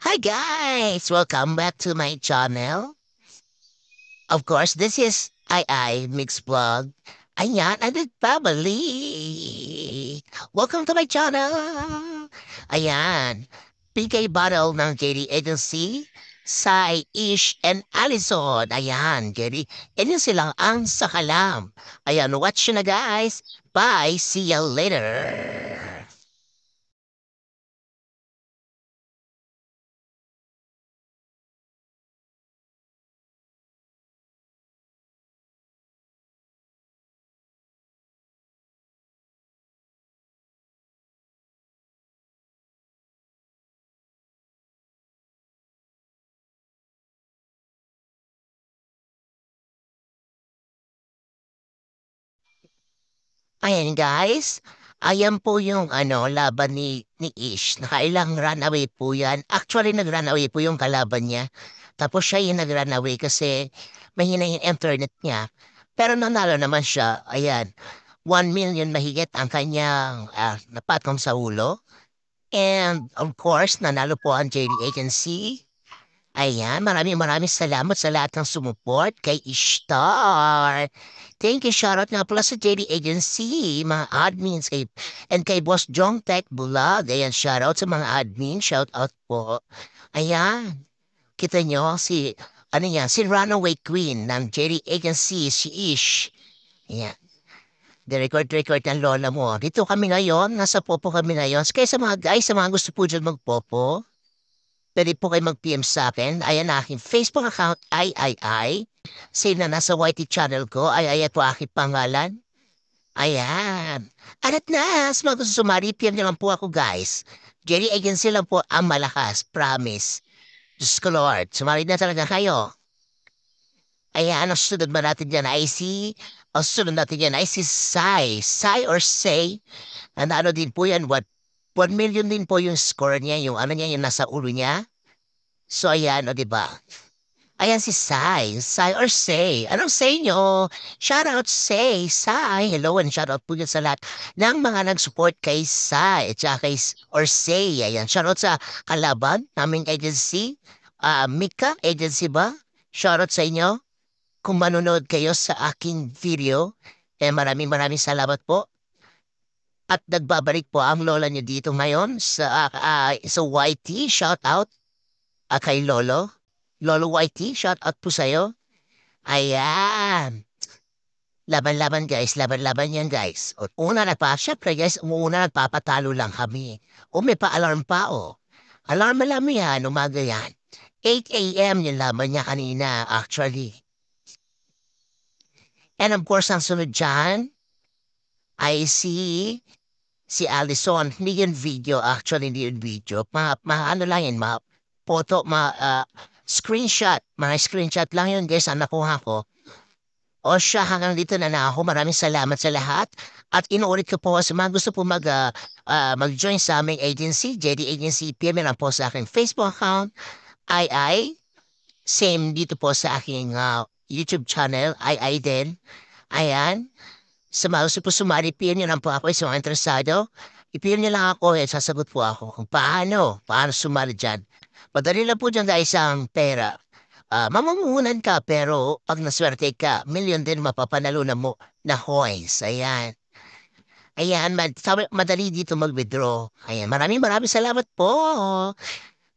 Hi guys! Welcome back to my channel. Of course, this is I Mix Vlog. Ayan, ang nagbabalik. Welcome to my channel. Ayan, PK Battle ng JD Agency, Sai, Ish, and Allison. Ayan, JD. Yan yung silang ang sakalam. Ayan, watch nyo na guys. Bye, see you later. Ayan guys, ayan po yung laban ni Ish. Nakailang runaway po yan. Actually, nag-runaway po yung kalaban niya. Tapos siya yung nag-runaway kasi mahina yung internet niya. Pero nanalo naman siya. Ayan, 1 million mahigit ang kanyang napatong sa ulo. And of course, nanalo po ang JD Agency. Ayan, maraming maraming salamat sa lahat ng sumuport kay Ishtar. Thank you, shoutout nga pala sa JD Agency, mga admins, and kay Boss Jong Tech Bulag. Ayan, shoutout sa mga admin, shoutout po. Ayan, kita nyo si Runaway Queen ng JD Agency, si Ish. Ayan, the record ng lola mo. Dito kami ngayon, nasa Popo kami ngayon. Kaya sa mga guys, sa mga gusto po dyan magpopo, pwede po kayo mag-PM sa akin. Ayan na aking Facebook account, I. Save na nasa YT channel ko, ay po aking pangalan. Ayan. Alat na, sa mga gusto sumari, PM nyo lang po ako guys. Jerry Agency lang po ang malakas, promise. Diyos ko Lord, sumari na talaga kayo. Ayan, ang sunod ba natin dyan ay ang sunod natin dyan ay si Sai. Sai or Say. Ano din po yan, 1 million din po yung score niya, yung niya, yung nasa ulo niya. So ayan, o diba? Ayan si Sai. Sai or Say. Anong say nyo? Shoutout Say. Sai. Hello and shoutout po dyan sa lahat ng mga nag-support kay Sai at saka or Say. Ayan. Shoutout sa kalaban naming agency. Mika agency ba? Shoutout sa inyo. Kung manonood kayo sa aking video, maraming maraming salamat po. At nagbabalik po ang lola niyo dito ngayon sa YT. Shoutout kay Lolo. Lolo YT, shout out po sa'yo. Ayan. Laban-laban guys, laban-laban yan guys. Syempre guys, nagpapatalo lang kami. May pa-alarm pa Alarm alam mo yan, umaga yan. 8 a.m. yung laban niya kanina actually. And of course, ang sunod dyan, I see si Allison. Hindi yun video, actually hindi yun video. Ano lang yun, photo, screenshot. Mga screenshot lang yun guys ang nakuha ko. O siya, hanggang dito na ako. Maraming salamat sa lahat. At inuulit ko po sa mga gusto po mag-join sa aming agency, JD Agency, PM lang po sa aking Facebook account, I. Same dito po sa aking YouTube channel, I din. Ayan. Sa mga gusto po sumali, PM nyo lang po ako sa mga interesado. I-PM nyo lang ako sasagot po ako kung paano sumali dyan. Madali lang po dyan guys ang pera. Mamumuhunan ka pero pag naswerte ka, million din mapapanalunan mo na coins. Ayan. Ayan, madali dito mag-withdraw. Ayan, maraming maraming salamat po.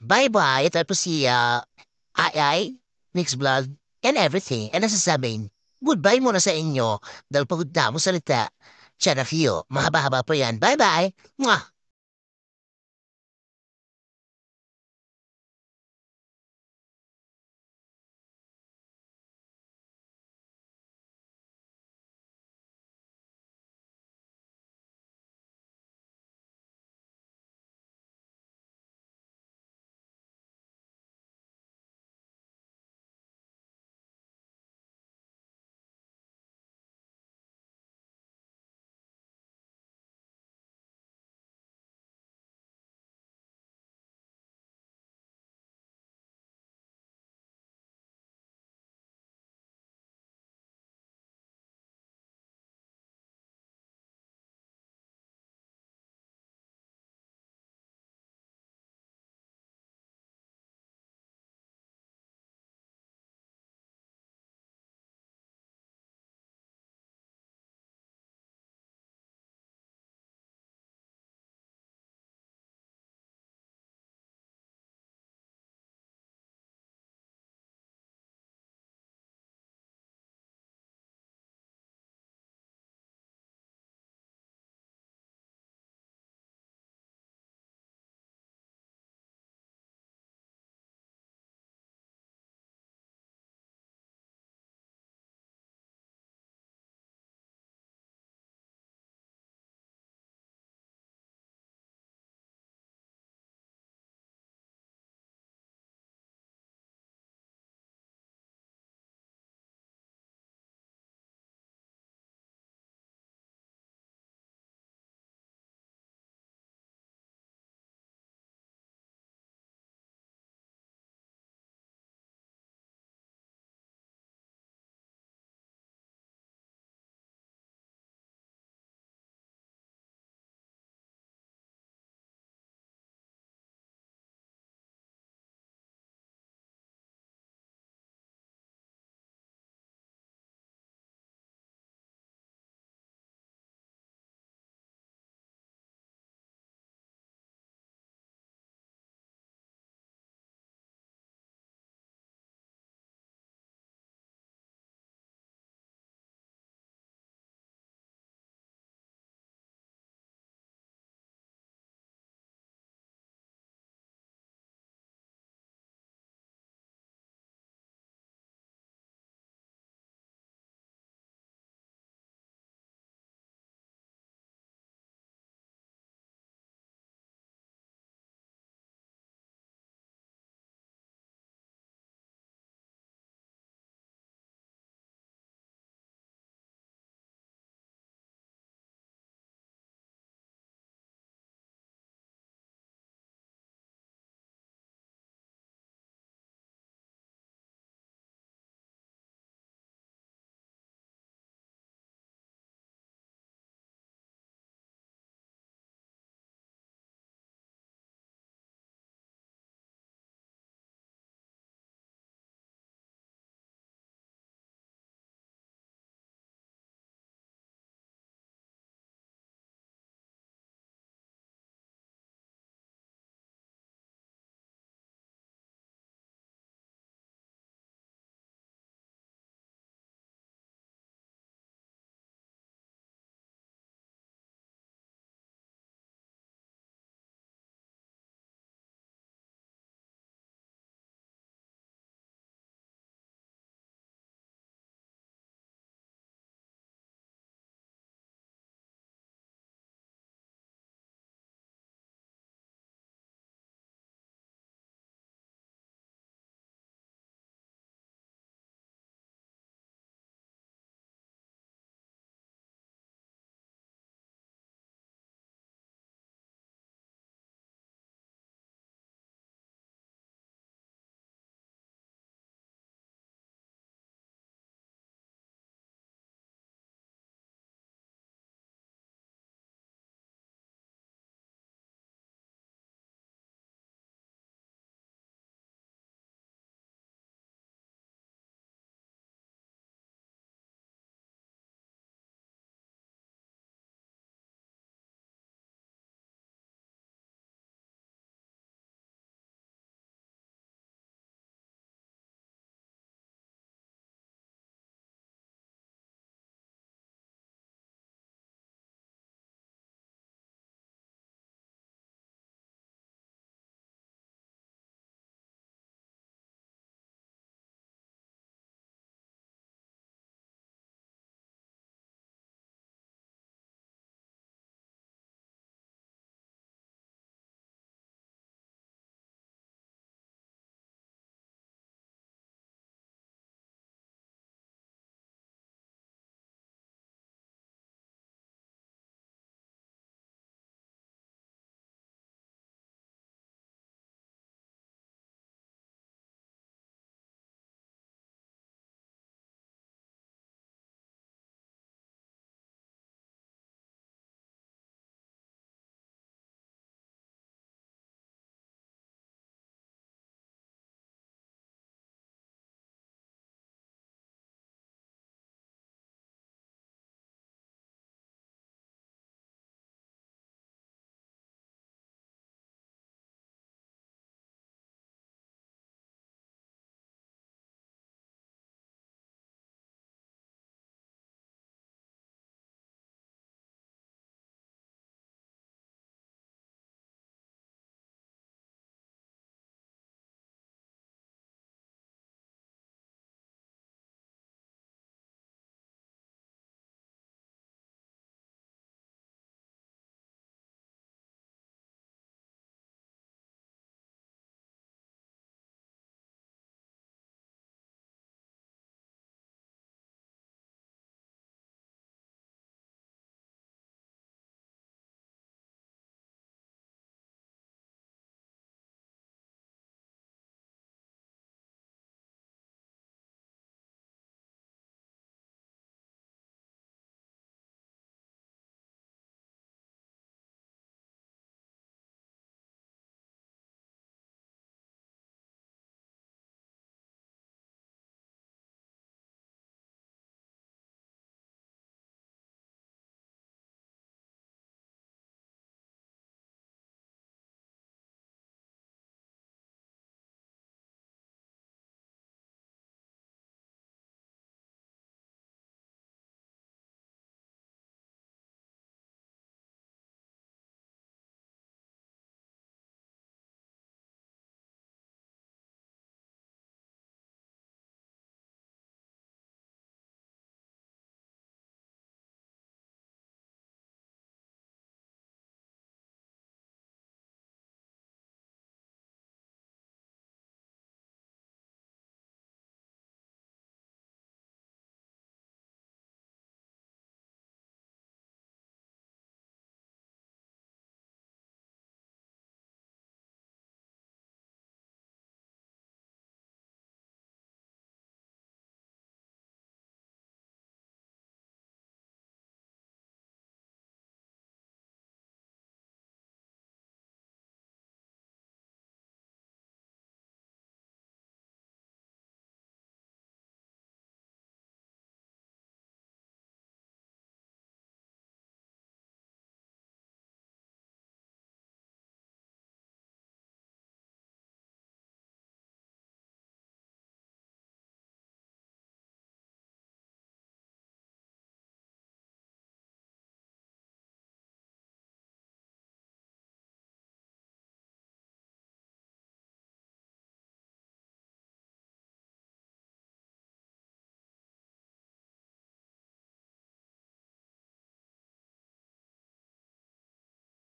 Bye-bye. Ito po si I, Mix Vlog, and everything. And nasasabihin, goodbye muna sa inyo dahil pagod na mo salita. Charafio, mahaba-haba po yan. Bye-bye. Mwah!